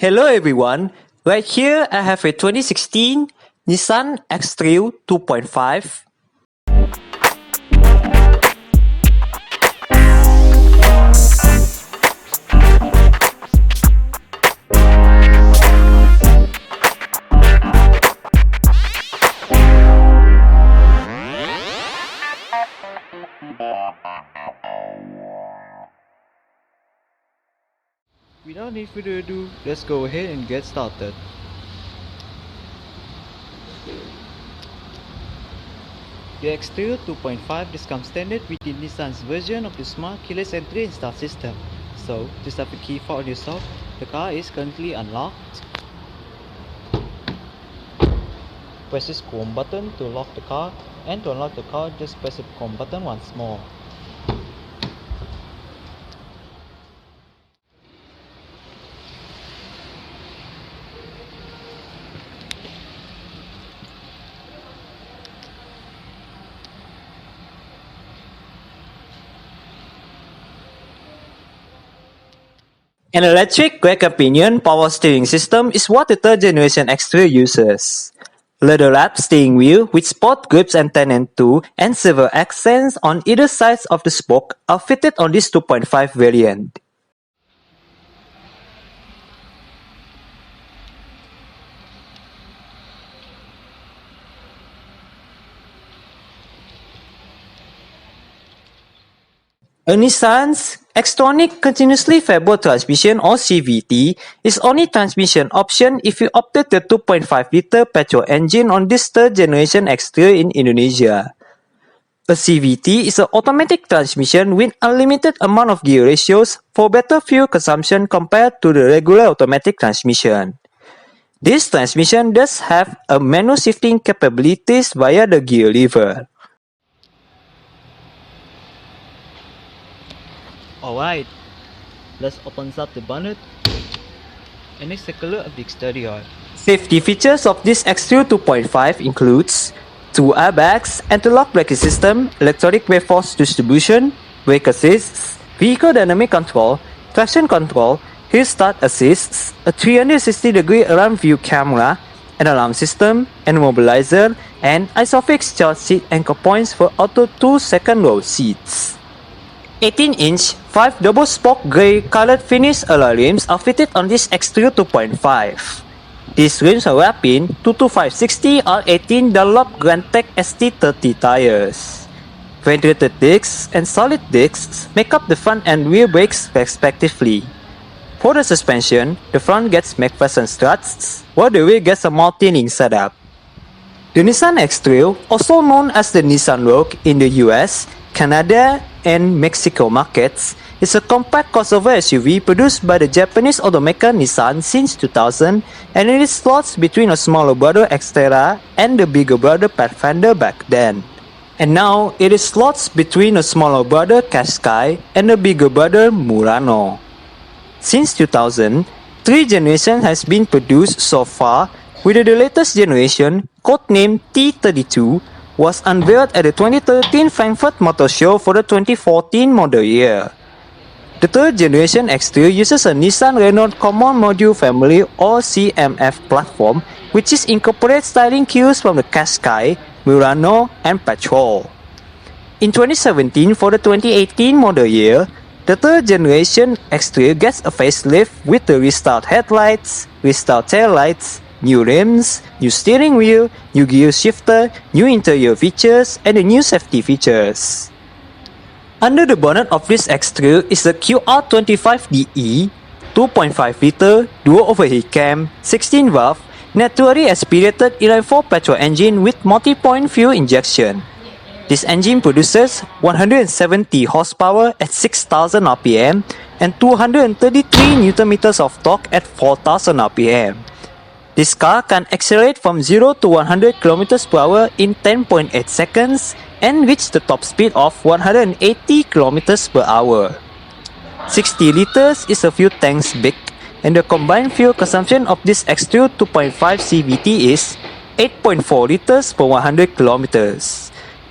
Hello everyone, right here I have a 2016 Nissan X-Trail 2.5. Without any further ado, let's go ahead and get started. The X-Trail 2.5 just comes standard with the Nissan's version of the smart keyless entry and start system. So, just tap the key fob on yourself. The car is currently unlocked. Press this home button to lock the car, and to unlock the car, just press the home button once more. An electric rear companion power steering system is what the third generation X-Trail uses. Leather-wrapped steering wheel with sport grips and 10 and 2 and silver accents on either side of the spoke are fitted on this 2.5 variant. A Nissan's Xtronic continuously variable transmission or CVT is only transmission option if you opted the 2.5-liter petrol engine on this third generation X-Trail in Indonesia. A CVT is an automatic transmission with unlimited amount of gear ratios for better fuel consumption compared to the regular automatic transmission. This transmission does have a manual shifting capabilities via the gear lever. Alright, let's open up the bonnet and let's take a look at the exterior. Safety features of this X-Trail 2.5 includes 2 airbags, anti-lock braking system, electronic wave force distribution, brake assists, vehicle dynamic control, traction control, hill start assists, a 360-degree around view camera, an alarm system, an immobilizer, and isofix child seat anchor points for auto 2 second row seats. 18-inch 5 double-spoke grey colored finish alloy rims are fitted on this X-Trail 2.5. These rims are wrapped in 225/60 R18 Dunlop Grand Tech ST30 tires. Ventilated discs and solid discs make up the front and rear brakes respectively. For the suspension, the front gets McPherson struts, while the rear gets a multi-link setup. The Nissan X-Trail, also known as the Nissan Rogue in the US, Canada, and Mexico markets, is a compact crossover SUV produced by the Japanese automaker Nissan since 2000, and it slots between a smaller brother Xterra and the bigger brother Pathfinder back then. And now it is slots between a smaller brother Qashqai and a bigger brother Murano. Since 2000, 3 generations has been produced so far, with the latest generation, codenamed T32, was unveiled at the 2013 Frankfurt Motor Show for the 2014 model year. The third generation X-Trail uses a Nissan Renault Common Module Family or CMF platform, which incorporates styling cues from the Qashqai, Murano, and Patrol. In 2017, for the 2018 model year, the third generation X-Trail gets a facelift with the restyled headlights, restyled taillights, new rims, new steering wheel, new gear shifter, new interior features, and the new safety features. Under the bonnet of this X-Trail is the QR25DE 2.5-liter dual overheat cam, 16-valve, naturally aspirated inline-4 petrol engine with multi-point fuel injection. This engine produces 170 horsepower at 6,000 rpm and 233 Nm of torque at 4,000 rpm. This car can accelerate from 0 to 100 km per hour in 10.8 seconds and reach the top speed of 180 km per hour. 60 liters is a few tanks big, and the combined fuel consumption of this X-Trail 2.5 CVT is 8.4 liters per 100 km.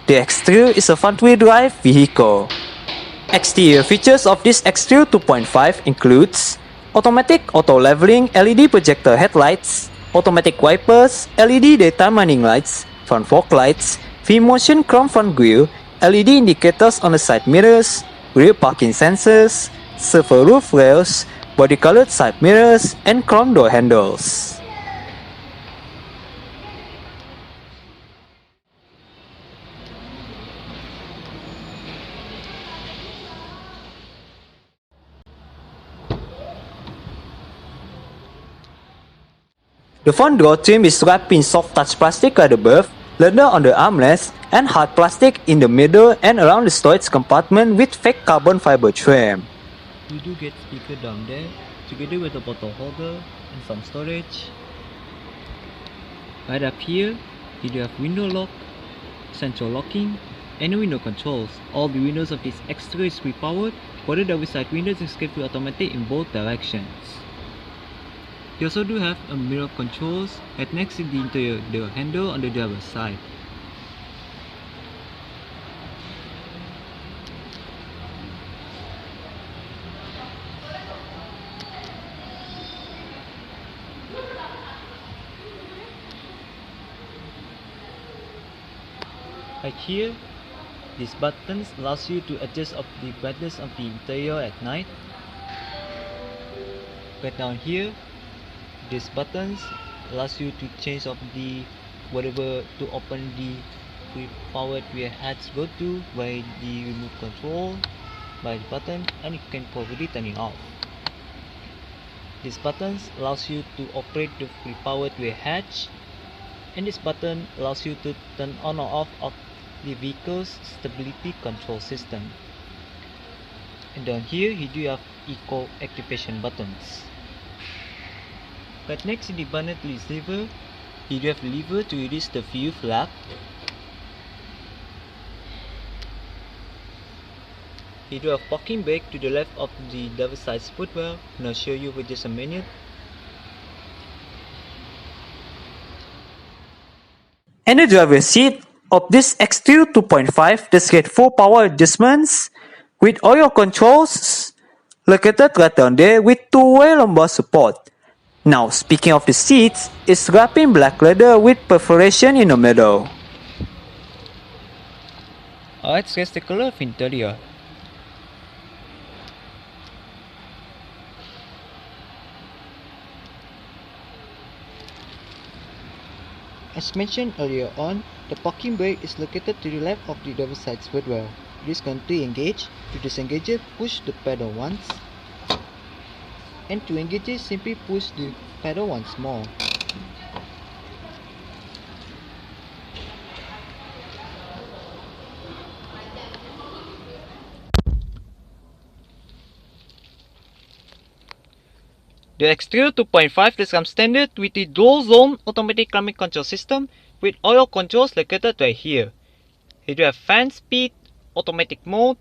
The X-Trail is a front-wheel drive vehicle. Exterior features of this X-Trail 2.5 includes automatic auto-leveling LED projector headlights, automatic wipers, LED daytime running lights, front fog lights, V-motion chrome front grille, LED indicators on the side mirrors, rear parking sensors, silver roof rails, body-colored side mirrors, and chrome door handles. The front door trim is wrapped in soft touch plastic at the berth, leather on the armrest, and hard plastic in the middle and around the storage compartment with fake carbon fiber trim. You do get speaker down there, together with a bottle holder and some storage. Right up here, you do have window lock, central locking, and window controls. All the windows of this X-Trail is pre-powered, while the double side windows is fully automatic in both directions. You also do have a mirror controls right next to the interior door handle on the driver's side. Right here, these buttons allows you to adjust of the brightness of the interior at night. Right down here, these buttons allows you to change of the whatever to open the pre-powered rear hatch go to by the remote control by the button, and you can probably turn it off. These buttons allows you to operate the pre-powered rear hatch, and this button allows you to turn on or off of the vehicle's stability control system. And down here you do have eco activation buttons. Right next to the bonnet release lever, you do have the lever to release the fuel flap. You do have parking brake to the left of the driver's side footwell, and I'll show you with just a minute. And the driver's seat of this X-Trail 2.5 does get 4 power adjustments with oil controls located right down there with 2-way lumbar support. Now, speaking of the seats, it's wrapped in black leather with perforation in the middle. Alright, so let's take a look at interior. As mentioned earlier on, the parking brake is located to the left of the driver's side footwell. It is currently engaged. To disengage it, push the pedal once. And to engage it, simply push the pedal once more. The X-Trail 2.5 does come standard with the dual zone automatic climate control system with oil controls located right here. You do have fan speed, automatic mode,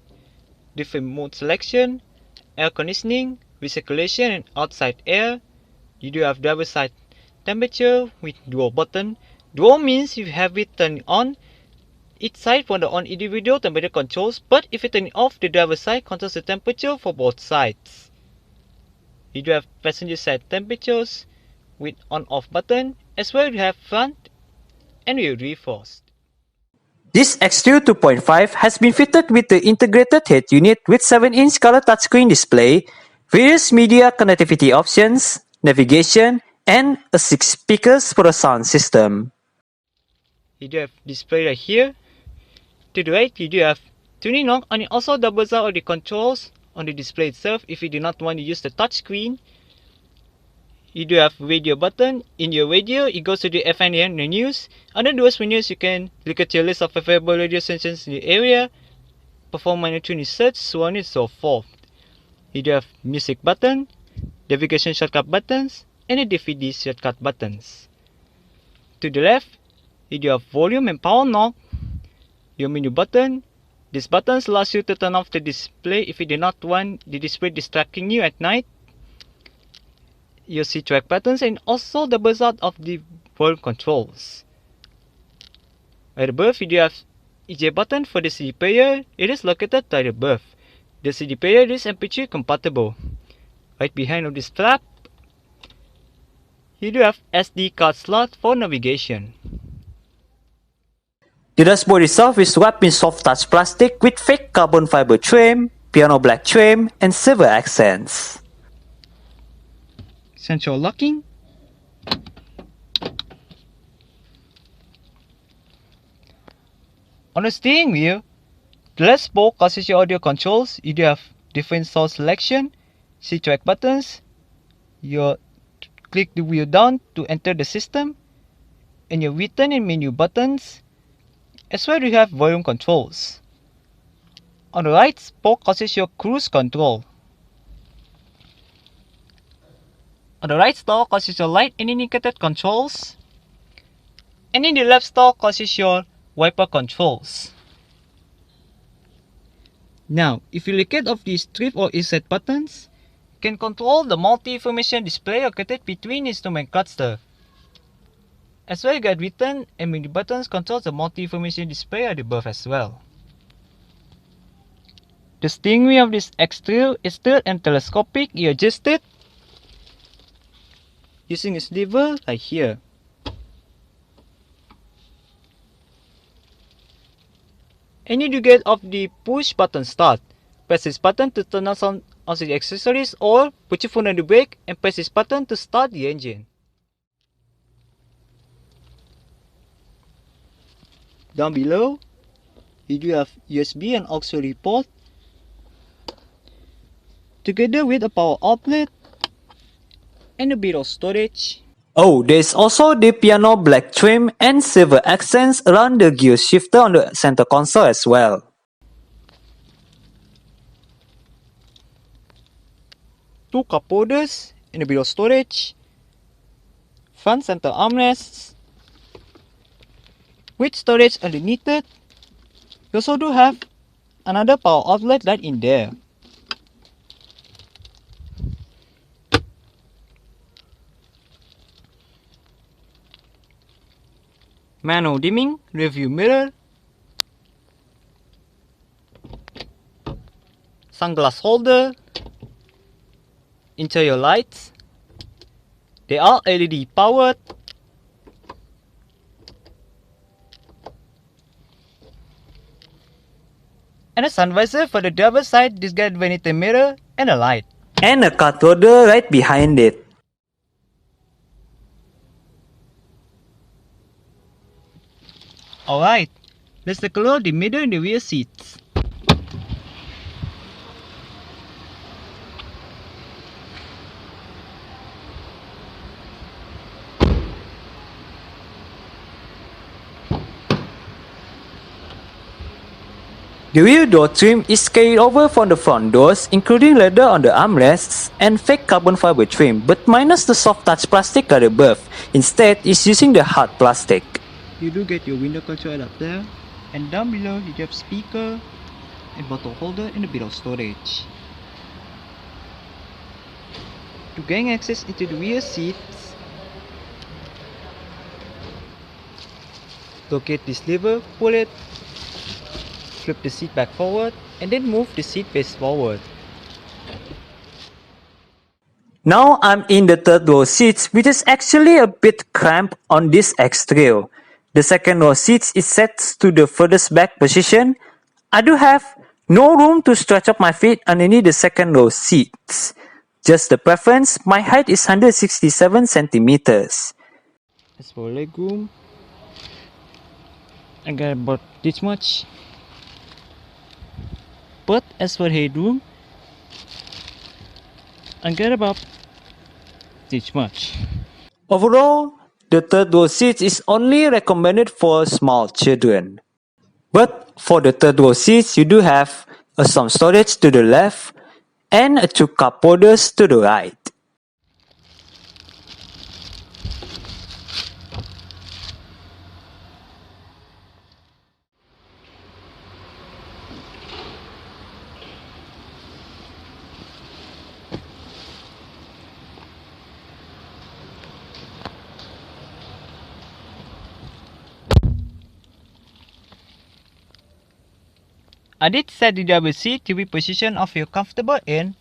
different mode selection, air conditioning, recirculation and outside air. You do have driver side temperature with dual button. Dual means you have it turned on each side for the on individual temperature controls, but if you turn it off, the driver side controls the temperature for both sides. You do have passenger side temperatures with on off button, as well you have front and rear defrost. This X-Trail 2.5 has been fitted with the integrated head unit with 7-inch color touchscreen display, various media connectivity options, navigation, and a 6 speakers for a sound system. You do have display right here. To the right, you do have tuning knob, and it also doubles out of the controls on the display itself if you do not want to use the touchscreen. You do have radio button. In your radio, it goes to the FM and the news. Under those menus, you can look at your list of available radio stations in the area, perform minor tuning search, so on and so forth. You do have music button, navigation shortcut buttons, and the DVD shortcut buttons. To the left, you do have volume and power knob, your menu button. These buttons allows you to turn off the display if you do not want the display distracting you at night. Your C track buttons, and also the out of the volume controls. At above, you do have EJ button for the CD player. It is located at above. The CD player is MP3 compatible. Right behind of this flap, you do have SD card slot for navigation. The dashboard itself is wrapped in soft touch plastic with fake carbon fiber trim, piano black trim, and silver accents. Central locking. On the steering wheel, the left spoke causes your audio controls. You do have different source selection, C-track buttons. You click the wheel down to enter the system, and your return and menu buttons. As well, you have volume controls. On the right spoke causes your cruise control. On the right stalk causes your light and indicated controls. And in the left stalk causes your wiper controls. Now, if you look at of these strip or reset buttons, you can control the multi-information display located between instrument cluster. As well, you get return and menu buttons controls the multi-information display at the above as well. The steering wheel of this X-Trail is still and telescopic. You adjust it using a lever right here. And you do get of the push button start. Press this button to turn on some of the accessories, or put your phone on the brake and press this button to start the engine. Down below, you do have USB and auxiliary port, together with a power outlet and a bit of storage. Oh, there's also the piano black trim and silver accents around the gear shifter on the center console as well. Two cup holders and a bit of storage. Front center armrests with storage underneath it. You also do have another power outlet right in there. Manual dimming, rearview mirror, sunglass holder, interior lights. They are LED powered. And a sun visor for the driver's side, this got vanity mirror and a light. And a card holder right behind it. Alright, let's take a look at the middle and the rear seats. The rear door trim is carried over from the front doors, including leather on the armrests and fake carbon fiber trim, but minus the soft touch plastic at above. Instead, it's using the hard plastic. You do get your window control up there, and down below you have speaker and bottle holder and a bit of storage. To gain access into the rear seats, locate this lever, pull it, flip the seat back forward, and then move the seat face forward. Now I'm in the third row seats, which is actually a bit cramped on this X-Trail. The second row seats is set to the furthest back position. I do have no room to stretch up my feet underneath the second row seats. Just the preference, my height is 167 centimeters. As for legroom, I got about this much. But as for headroom, I got about this much. Overall, the third row seats is only recommended for small children. But for the third row seats, you do have some storage to the left and two cup holders to the right. I did set the driver's seat to be positioned of your comfortable in.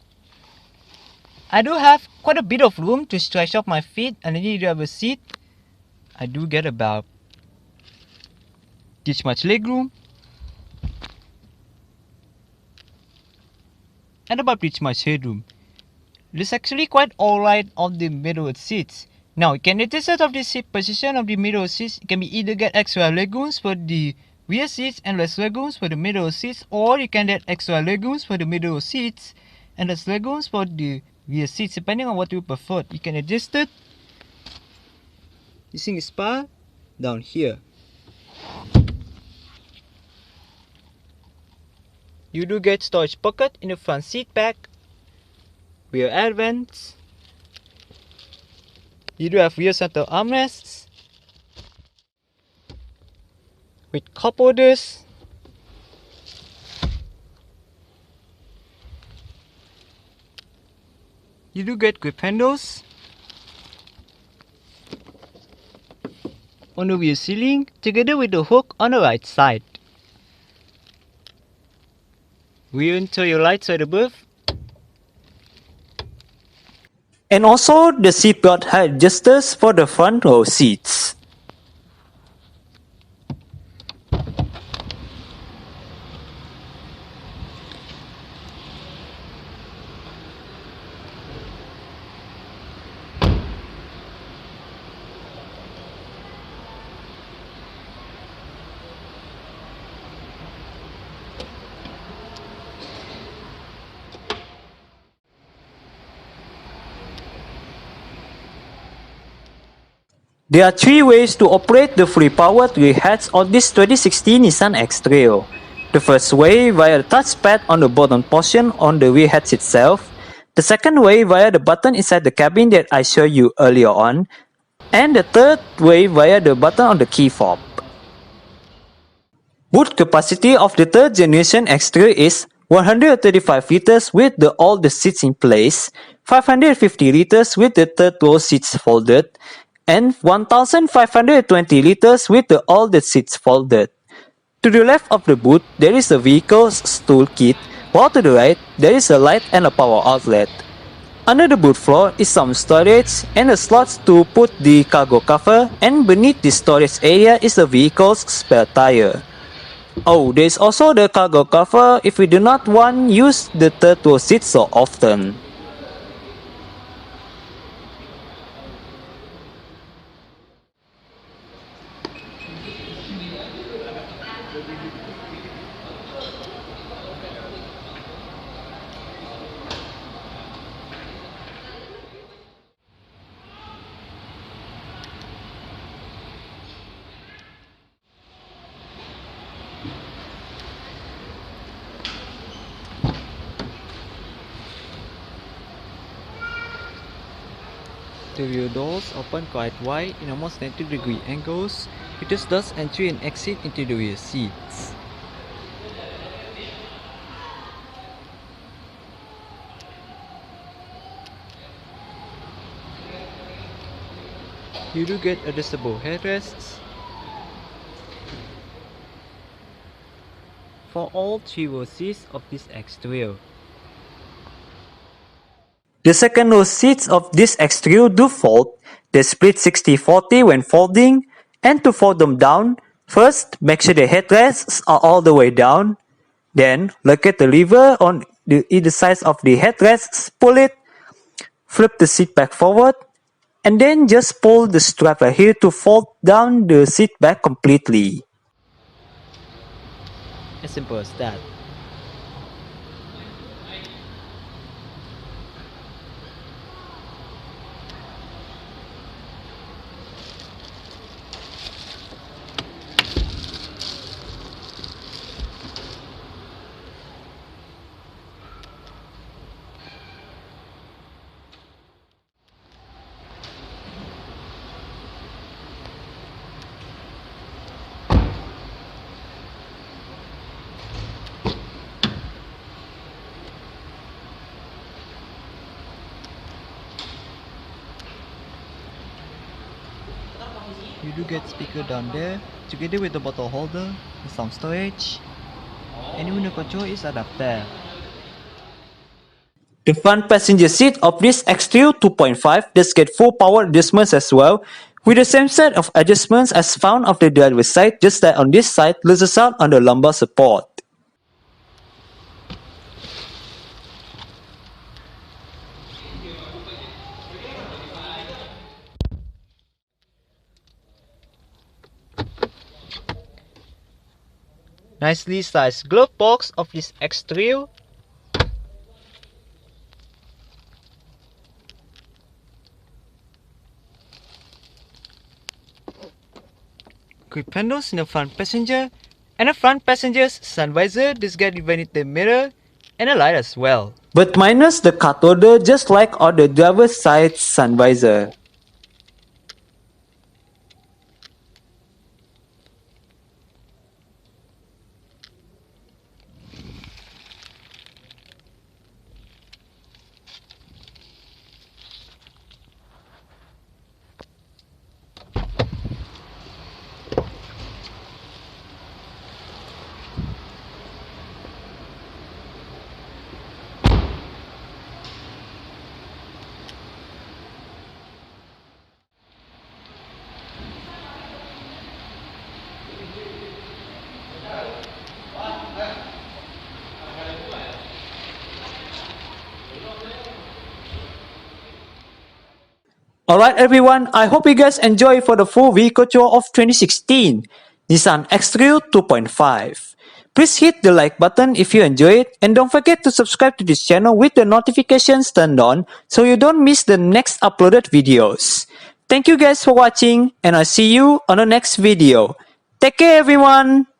I do have quite a bit of room to stretch out my feet underneath the other seat. I do get about this much leg room and about this much headroom. This is actually quite alright on the middle seats. Now you can adjust of the seat position of the middle seats. You can be either get extra legroom for the rear seats and less legroom for the middle seats, or you can get extra legroom for the middle seats and less legroom for the rear seats, depending on what you prefer. You can adjust it using the spar down here. You do get storage pocket in the front seat back, rear air vents. You do have rear center armrests with cup holders. You do get grip handles on the rear ceiling together with the hook on the right side. Rear interior lights right above. And also the seatbelt height adjusters for the front row seats. There are three ways to operate the fully powered rear hatch on this 2016 Nissan X-Trail. The first way via the touchpad on the bottom portion on the rear hatch itself. The second way via the button inside the cabin that I showed you earlier on. And the third way via the button on the key fob. Boot capacity of the third generation X-Trail is 135 liters with all the seats in place, 550 liters with the third row seats folded, and 1520 liters with all the seats folded. To the left of the boot, there is a vehicle's tool kit, while to the right, there is a light and a power outlet. Under the boot floor is some storage and a slot to put the cargo cover, and beneath the storage area is the vehicle's spare tire. Oh, there is also the cargo cover if we do not want to use the third row seat so often. The rear doors open quite wide in almost 90-degree angles, which is thus entry and exit into the rear seats. You do get adjustable headrests for all three row seats of this X-Trail. The second row seats of this X-Trail do fold. They split 60-40 when folding, and to fold them down, first make sure the headrests are all the way down. Then locate the lever on either side of the headrests, pull it, flip the seat back forward, and then just pull the strap right here to fold down the seat back completely. As simple as that. You do get speaker down there, together with the bottle holder, and some storage, and window control is up there. The front passenger seat of this X-Trail 2.5 does get full power adjustments as well, with the same set of adjustments as found on the driver's side, just that on this side loses out on the lumbar support. Nicely sized glove box of this X-Trail. Grip handles in the front passenger, and the front passenger's sun visor. This guy divided the mirror and a light as well, but minus the card holder, just like on the driver's side sun visor. Alright everyone, I hope you guys enjoy for the full vehicle tour of 2016 Nissan X-Trail 2.5. Please hit the like button if you enjoy it, and don't forget to subscribe to this channel with the notifications turned on so you don't miss the next uploaded videos. Thank you guys for watching, and I'll see you on the next video. Take care everyone!